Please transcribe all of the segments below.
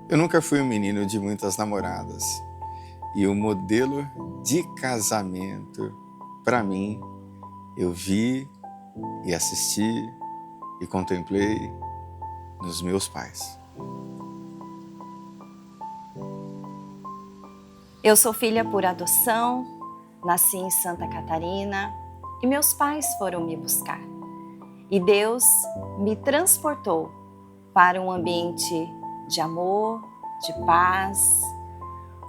Eu nunca fui um menino de muitas namoradas. E o modelo de casamento, para mim, eu vi e assisti e contemplei nos meus pais. Eu sou filha por adoção, nasci em Santa Catarina e meus pais foram me buscar. E Deus me transportou para um ambiente de amor, de paz,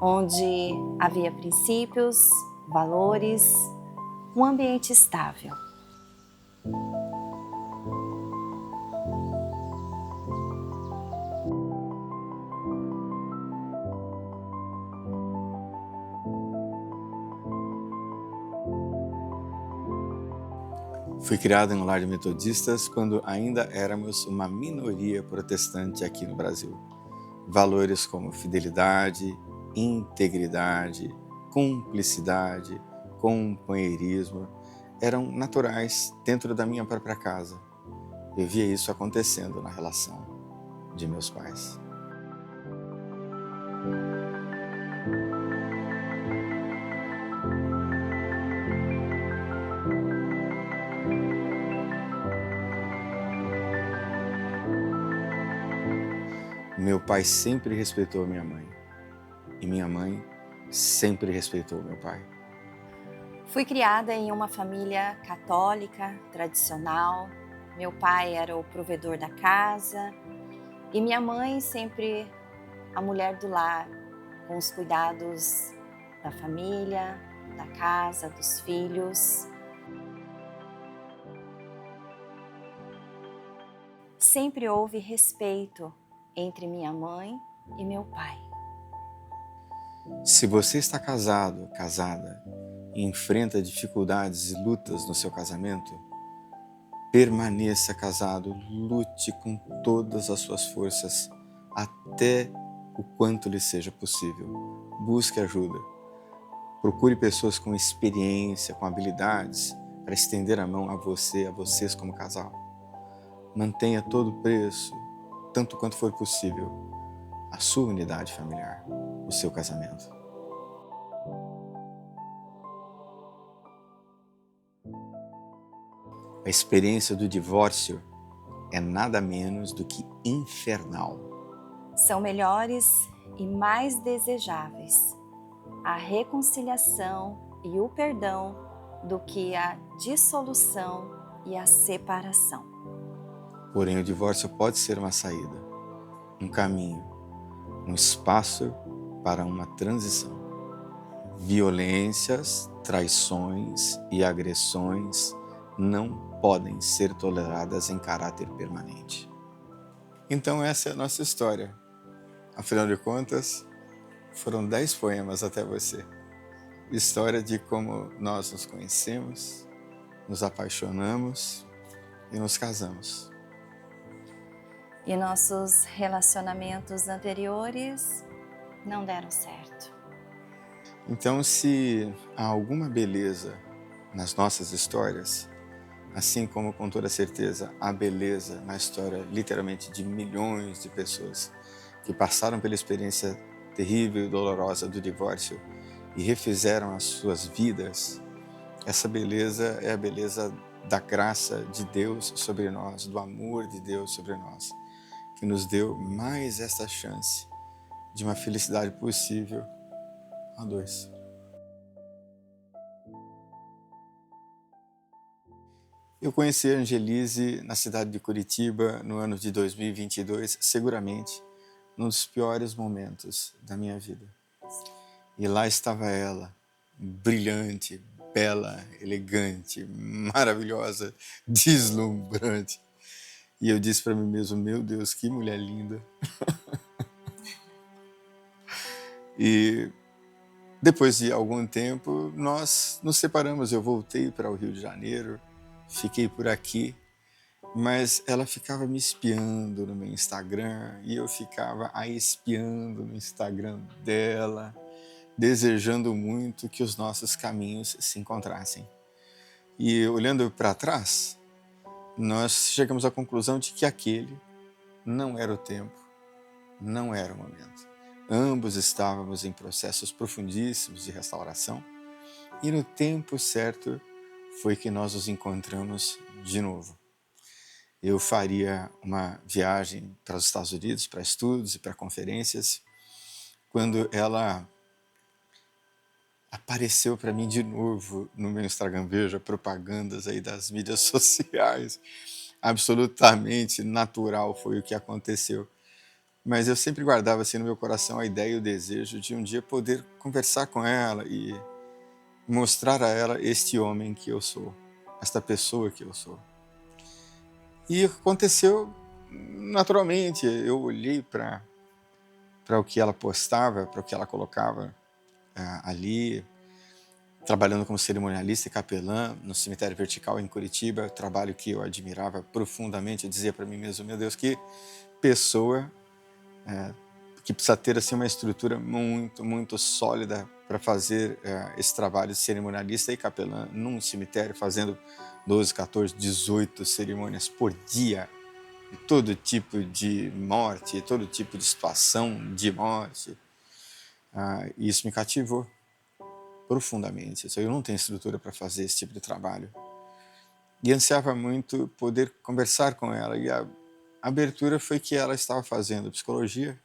onde havia princípios, valores, um ambiente estável. Fui criado em um lar de metodistas quando ainda éramos uma minoria protestante aqui no Brasil. Valores como fidelidade, integridade, cumplicidade, companheirismo eram naturais dentro da minha própria casa. Eu via isso acontecendo na relação de meus pais. Meu pai sempre respeitou minha mãe e minha mãe sempre respeitou meu pai. Fui criada em uma família católica, tradicional. Meu pai era o provedor da casa e minha mãe sempre a mulher do lar, com os cuidados da família, da casa, dos filhos. Sempre houve respeito entre minha mãe e meu pai. Se você está casado, casada, e enfrenta dificuldades e lutas no seu casamento, permaneça casado, lute com todas as suas forças, até o quanto lhe seja possível. Busque ajuda. Procure pessoas com experiência, com habilidades, para estender a mão a vocês como casal. Mantenha a todo preço, tanto quanto for possível, a sua unidade familiar, o seu casamento. A experiência do divórcio é nada menos do que infernal. São melhores e mais desejáveis a reconciliação e o perdão do que a dissolução e a separação. Porém, o divórcio pode ser uma saída, um caminho, um espaço para uma transição. Violências, traições e agressões não podem ser toleradas em caráter permanente. Então essa é a nossa história. Afinal de contas, foram 10 poemas até você. História de como nós nos conhecemos, nos apaixonamos e nos casamos. E nossos relacionamentos anteriores não deram certo. Então, se há alguma beleza nas nossas histórias, assim como com toda certeza há beleza na história literalmente de milhões de pessoas que passaram pela experiência terrível e dolorosa do divórcio e refizeram as suas vidas, essa beleza é a beleza da graça de Deus sobre nós, do amor de Deus sobre nós, que nos deu mais essa chance de uma felicidade possível a dois. Eu conheci a Angelise na cidade de Curitiba no ano de 2022, seguramente num dos piores momentos da minha vida. E lá estava ela, brilhante, bela, elegante, maravilhosa, deslumbrante. E eu disse para mim mesmo, meu Deus, que mulher linda. E depois de algum tempo, nós nos separamos. Eu voltei para o Rio de Janeiro, fiquei por aqui, mas ela ficava me espiando no meu Instagram e eu ficava a espiando no Instagram dela, desejando muito que os nossos caminhos se encontrassem. E olhando para trás, nós chegamos à conclusão de que aquele não era o tempo, não era o momento. Ambos estávamos em processos profundíssimos de restauração e no tempo certo foi que nós nos encontramos de novo. Eu faria uma viagem para os Estados Unidos para estudos e para conferências, quando ela apareceu para mim de novo no meu Instagram. Veja, propagandas aí das mídias sociais, absolutamente natural foi o que aconteceu. Mas eu sempre guardava assim no meu coração a ideia e o desejo de um dia poder conversar com ela e mostrar a ela este homem que eu sou, esta pessoa que eu sou. E aconteceu naturalmente. Eu olhei para o que ela postava, para o que ela colocava ali, trabalhando como cerimonialista e capelã no cemitério vertical em Curitiba, trabalho que eu admirava profundamente. Eu dizia para mim mesmo, meu Deus, que pessoa que precisa ter assim uma estrutura muito, muito sólida para fazer esse trabalho de cerimonialista e capelã num cemitério, fazendo 12, 14, 18 cerimônias por dia, de todo tipo de morte, todo tipo de situação de morte. E isso me cativou profundamente. Eu não tenho estrutura para fazer esse tipo de trabalho. E ansiava muito poder conversar com ela. E a abertura foi que ela estava fazendo psicologia.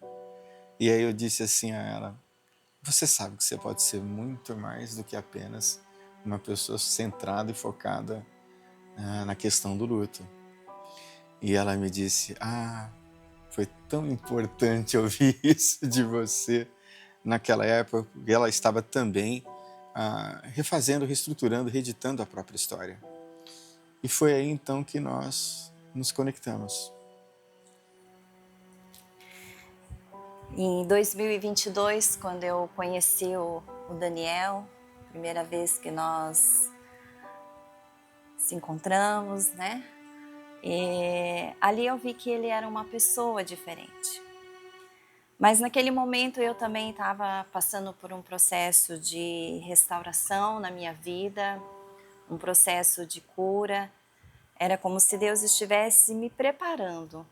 E aí eu disse assim a ela, você sabe que você pode ser muito mais do que apenas uma pessoa centrada e focada na questão do luto. E ela me disse, foi tão importante ouvir isso de você naquela época, porque ela estava também refazendo, reestruturando, reeditando a própria história. E foi aí então que nós nos conectamos. Em 2022, quando eu conheci o Daniel, primeira vez que nós se encontramos, né? E ali eu vi que ele era uma pessoa diferente. Mas naquele momento eu também estava passando por um processo de restauração na minha vida, um processo de cura. Era como se Deus estivesse me preparando,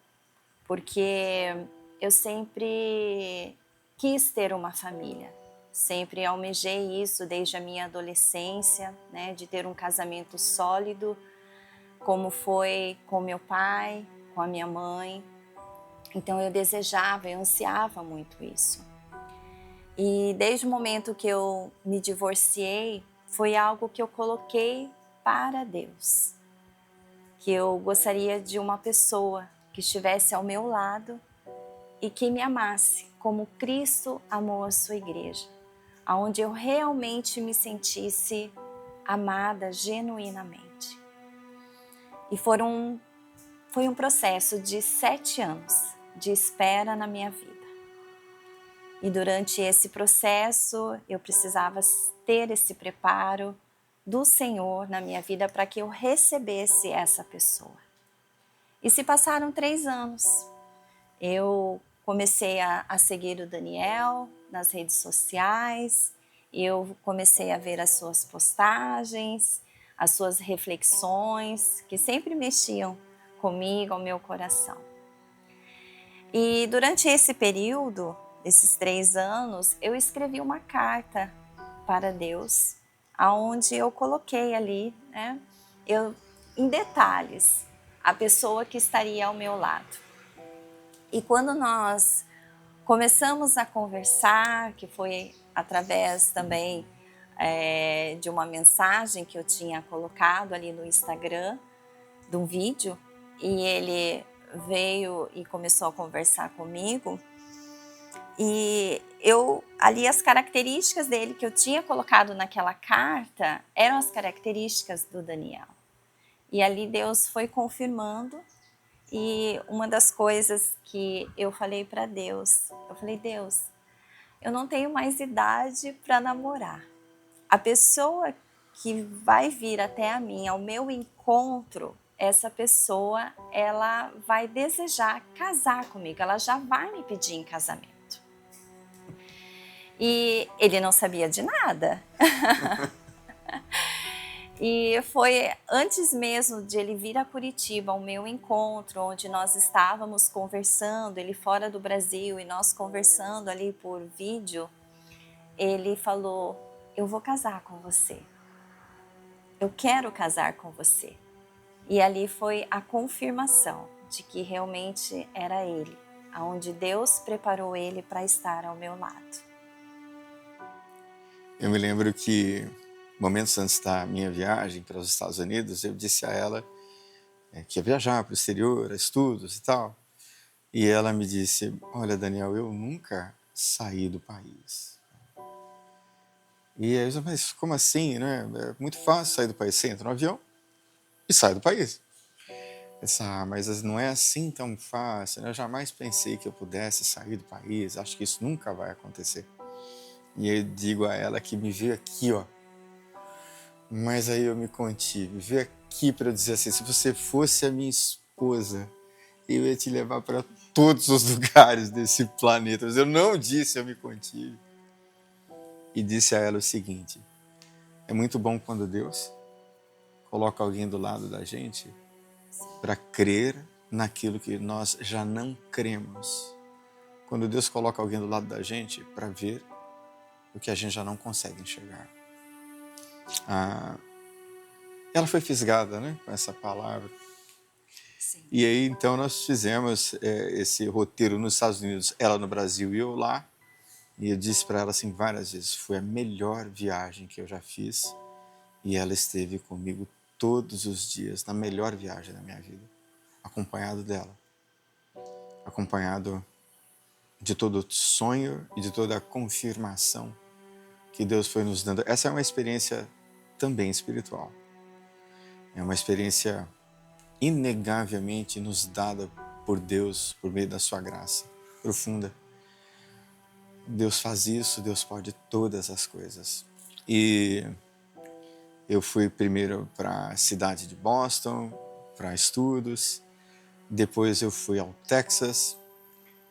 porque eu sempre quis ter uma família, sempre almejei isso desde a minha adolescência, né, de ter um casamento sólido, como foi com meu pai, com a minha mãe. Então eu desejava, eu ansiava muito isso. E desde o momento que eu me divorciei, foi algo que eu coloquei para Deus. Que eu gostaria de uma pessoa que estivesse ao meu lado e que me amasse como Cristo amou a sua igreja, onde eu realmente me sentisse amada genuinamente. E foi um processo de 7 anos de espera na minha vida. E durante esse processo eu precisava ter esse preparo do Senhor na minha vida para que eu recebesse essa pessoa. E se passaram 3 anos. Eu comecei a seguir o Daniel nas redes sociais, eu comecei a ver as suas postagens, as suas reflexões, que sempre mexiam comigo, ao meu coração. E durante esse período, esses 3 anos, eu escrevi uma carta para Deus, aonde eu coloquei ali, né, em detalhes, a pessoa que estaria ao meu lado. E quando nós começamos a conversar, que foi através também de uma mensagem que eu tinha colocado ali no Instagram, de um vídeo, e ele veio e começou a conversar comigo, e ali as características dele que eu tinha colocado naquela carta eram as características do Daniel. E ali Deus foi confirmando. E uma das coisas que eu falei para Deus, eu falei, Deus, eu não tenho mais idade para namorar. A pessoa que vai vir até a mim, ao meu encontro, essa pessoa, ela vai desejar casar comigo, ela já vai me pedir em casamento. E ele não sabia de nada. E foi antes mesmo de ele vir a Curitiba, o meu encontro, onde nós estávamos conversando, ele fora do Brasil e nós conversando ali por vídeo, ele falou: "Eu vou casar com você. Eu quero casar com você". E ali foi a confirmação de que realmente era ele, aonde Deus preparou ele para estar ao meu lado. Eu me lembro que, momentos antes da minha viagem para os Estados Unidos, eu disse a ela que ia viajar para o exterior, a estudos e tal. E ela me disse: "Olha, Daniel, eu nunca saí do país". E aí eu disse: "Mas como assim, né? É muito fácil sair do país. Você entra no avião e sai do país". Eu disse: "Ah, mas não é assim tão fácil, né? Eu jamais pensei que eu pudesse sair do país. Acho que isso nunca vai acontecer". E eu digo a ela que me veio aqui, ó. Mas aí eu me contive. Veio aqui para eu dizer assim: se você fosse a minha esposa, eu ia te levar para todos os lugares desse planeta. Mas eu não disse, eu me contive. E disse a ela o seguinte: é muito bom quando Deus coloca alguém do lado da gente para crer naquilo que nós já não cremos. Quando Deus coloca alguém do lado da gente para ver o que a gente já não consegue enxergar. Ela foi fisgada, né, com essa palavra. Sim. E aí então nós fizemos esse roteiro nos Estados Unidos, ela no Brasil e eu lá. E eu disse para ela assim várias vezes: foi a melhor viagem que eu já fiz. E ela esteve comigo todos os dias, na melhor viagem da minha vida, acompanhado dela, acompanhado de todo sonho e de toda a confirmação que Deus foi nos dando. Essa é uma experiência também espiritual. É uma experiência inegavelmente nos dada por Deus, por meio da sua graça profunda. Deus faz isso, Deus pode todas as coisas. E eu fui primeiro para a cidade de Boston, para estudos, depois eu fui ao Texas.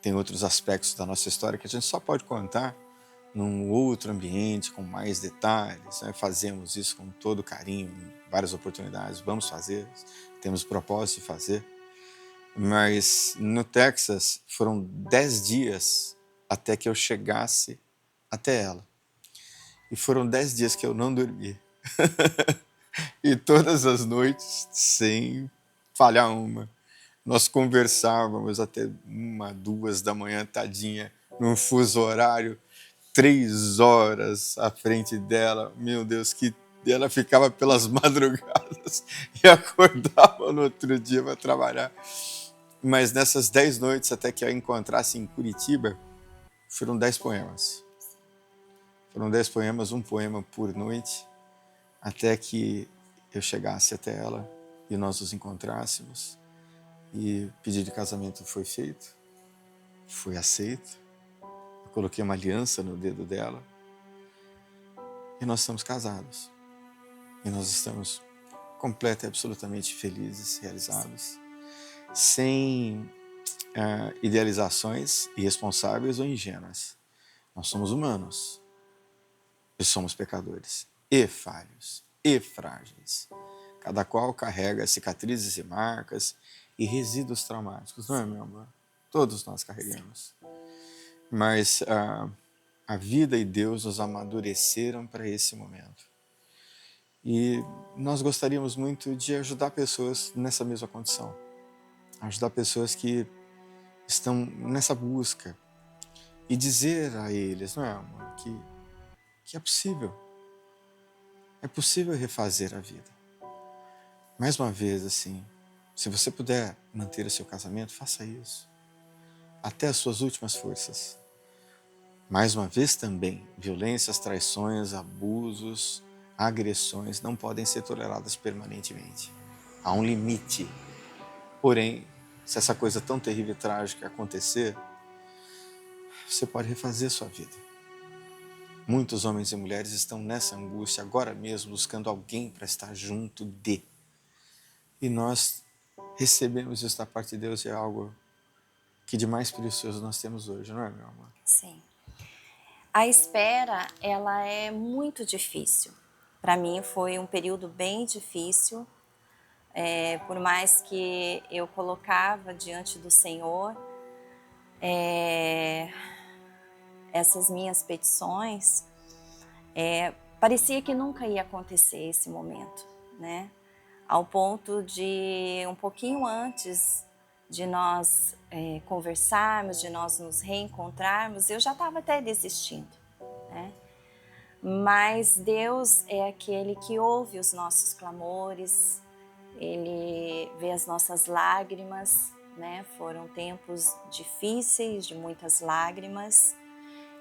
Tem outros aspectos da nossa história que a gente só pode contar num outro ambiente, com mais detalhes, né? Fazemos isso com todo carinho, em várias oportunidades, vamos fazer, temos propósito de fazer. Mas no Texas foram 10 dias até que eu chegasse até ela. E foram 10 dias que eu não dormi. E todas as noites, sem falhar uma, nós conversávamos até 1, 2 da manhã, tadinha, num fuso horário, 3 horas à frente dela. Meu Deus, que ela ficava pelas madrugadas e acordava no outro dia para trabalhar. Mas nessas 10 noites, até que eu a encontrasse em Curitiba, foram 10 poemas. Foram 10 poemas, um poema por noite, até que eu chegasse até ela e nós nos encontrássemos. E o pedido de casamento foi feito, foi aceito. Eu coloquei uma aliança no dedo dela e nós estamos casados. E nós estamos completamente e absolutamente felizes, realizados, sem idealizações irresponsáveis ou ingênuas. Nós somos humanos e somos pecadores e falhos e frágeis. Cada qual carrega cicatrizes e marcas e resíduos traumáticos, não é, meu amor? Todos nós carregamos. Mas a vida e Deus nos amadureceram para esse momento. E nós gostaríamos muito de ajudar pessoas nessa mesma condição. Ajudar pessoas que estão nessa busca. E dizer a eles, não é, amor, que é possível. É possível refazer a vida. Mais uma vez, assim, se você puder manter o seu casamento, faça isso. Até as suas últimas forças. Mais uma vez também, violências, traições, abusos, agressões não podem ser toleradas permanentemente. Há um limite. Porém, se essa coisa tão terrível e trágica acontecer, você pode refazer sua vida. Muitos homens e mulheres estão nessa angústia agora mesmo, buscando alguém para estar junto de. E nós recebemos isso da parte de Deus, e é algo que de mais precioso nós temos hoje, não é, meu amor? Sim. A espera, ela é muito difícil. Para mim foi um período bem difícil, por mais que eu colocava diante do Senhor essas minhas petições, parecia que nunca ia acontecer esse momento, né? Ao ponto de um pouquinho antes de nós conversarmos, de nós nos reencontrarmos, eu já estava até desistindo, né? Mas Deus é aquele que ouve os nossos clamores, Ele vê as nossas lágrimas, né? Foram tempos difíceis, de muitas lágrimas,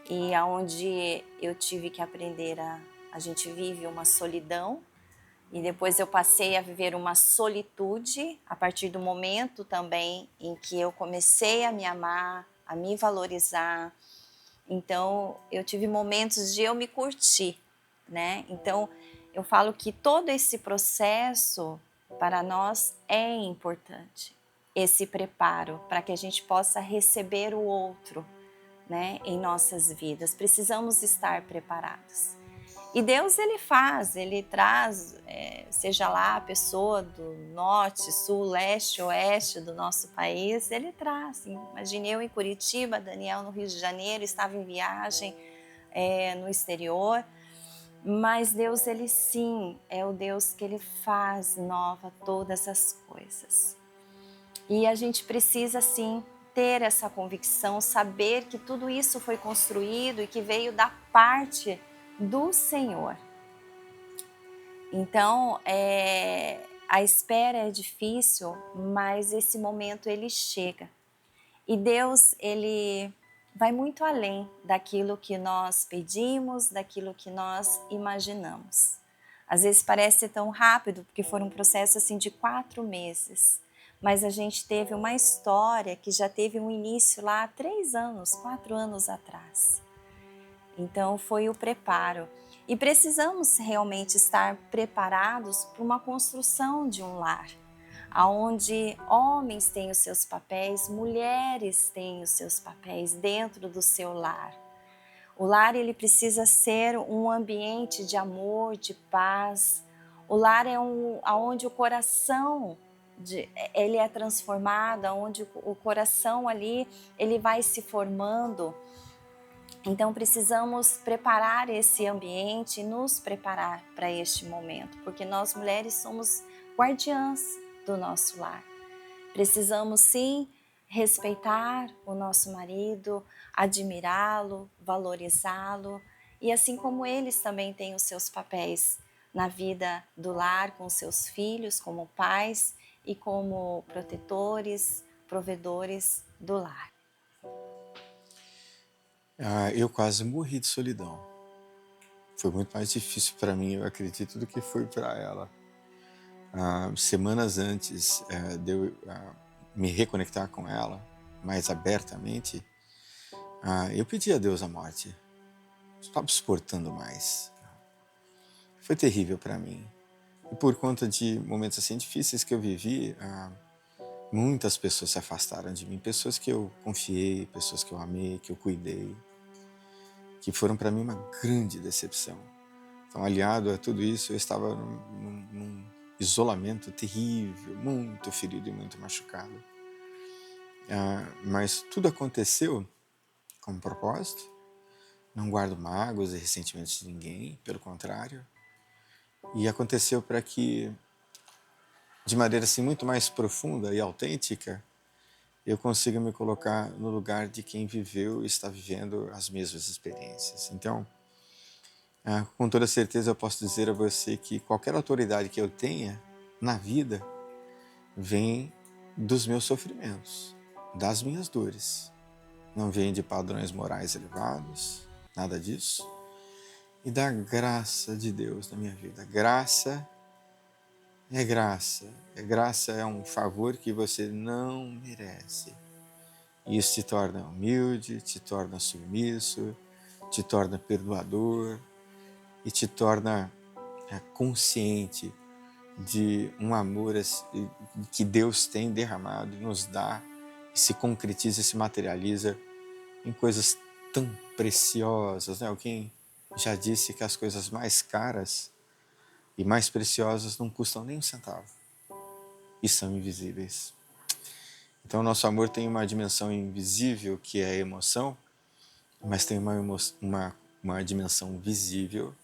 e aonde eu tive que aprender a gente vive uma solidão, e depois eu passei a viver uma solitude a partir do momento também em que eu comecei a me amar, a me valorizar. Então eu tive momentos de eu me curtir, né? Então eu falo que todo esse processo para nós é importante, esse preparo para que a gente possa receber o outro, né, em nossas vidas. Precisamos estar preparados. E Deus ele faz, ele traz, seja lá a pessoa do norte, sul, leste, oeste do nosso país, ele traz. Imagine eu em Curitiba, Daniel no Rio de Janeiro, estava em viagem no exterior, mas Deus ele sim é o Deus que ele faz nova todas as coisas. E a gente precisa sim ter essa convicção, saber que tudo isso foi construído e que veio da parte do Senhor. Então, a espera é difícil, mas esse momento ele chega. E Deus, ele vai muito além daquilo que nós pedimos, daquilo que nós imaginamos. Às vezes parece tão rápido, porque foi um processo assim de 4 meses. Mas a gente teve uma história que já teve um início lá há 3 anos, 4 anos atrás. Então foi o preparo. E precisamos realmente estar preparados para uma construção de um lar, onde homens têm os seus papéis, mulheres têm os seus papéis dentro do seu lar. O lar ele precisa ser um ambiente de amor, de paz. O lar é onde o coração ele é transformado, onde o coração ali ele vai se formando. Então precisamos preparar esse ambiente, nos preparar para este momento, porque nós mulheres somos guardiãs do nosso lar. Precisamos sim respeitar o nosso marido, admirá-lo, valorizá-lo, e assim como eles também têm os seus papéis na vida do lar, com seus filhos, como pais e como protetores, provedores do lar. Eu quase morri de solidão. Foi muito mais difícil para mim, eu acredito, do que foi para ela. Semanas antes de eu me reconectar com ela mais abertamente, eu pedi a Deus a morte. Não estava suportando mais. Foi terrível para mim. E por conta de momentos assim difíceis que eu vivi, muitas pessoas se afastaram de mim. Pessoas que eu confiei, pessoas que eu amei, que eu cuidei, que foram para mim uma grande decepção. Então, aliado a tudo isso, eu estava num isolamento terrível, muito ferido e muito machucado. Mas tudo aconteceu com um propósito. Não guardo mágoas e ressentimentos de ninguém, pelo contrário. E aconteceu para que, de maneira assim muito mais profunda e autêntica, eu consiga me colocar no lugar de quem viveu e está vivendo as mesmas experiências. Então, com toda certeza eu posso dizer a você que qualquer autoridade que eu tenha na vida vem dos meus sofrimentos, das minhas dores. Não vem de padrões morais elevados, nada disso. E da graça de Deus na minha vida. Graça é graça. Graça é um favor que você não merece. E isso te torna humilde, te torna submisso, te torna perdoador e te torna consciente de um amor que Deus tem derramado e nos dá e se concretiza e se materializa em coisas tão preciosas, né? Alguém já disse que as coisas mais caras e mais preciosas não custam nem um centavo e são invisíveis. Então, nosso amor tem uma dimensão invisível, que é a emoção, mas tem uma dimensão visível,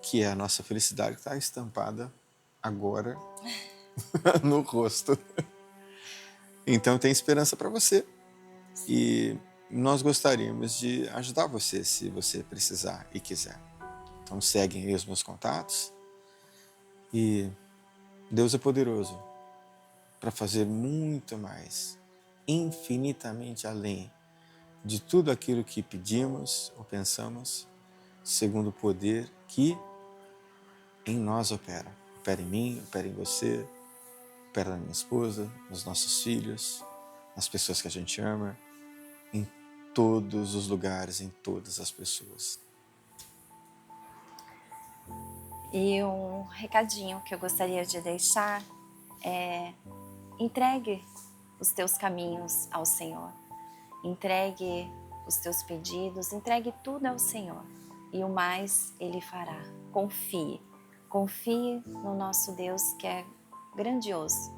que é a nossa felicidade, que está estampada agora no rosto. Então, tem esperança para você. E nós gostaríamos de ajudar você, se você precisar e quiser. Então, seguem aí os meus contatos. E Deus é poderoso para fazer muito mais, infinitamente além de tudo aquilo que pedimos ou pensamos, segundo o poder que em nós opera. Opera em mim, opera em você, opera na minha esposa, nos nossos filhos, nas pessoas que a gente ama, em todos os lugares, em todas as pessoas. E um recadinho que eu gostaria de deixar é: entregue os teus caminhos ao Senhor, entregue os teus pedidos, entregue tudo ao Senhor e o mais Ele fará. Confie, confie no nosso Deus, que é grandioso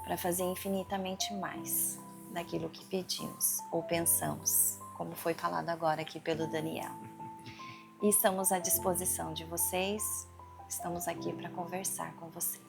para fazer infinitamente mais daquilo que pedimos ou pensamos, como foi falado agora aqui pelo Daniel. E estamos à disposição de vocês, estamos aqui para conversar com vocês.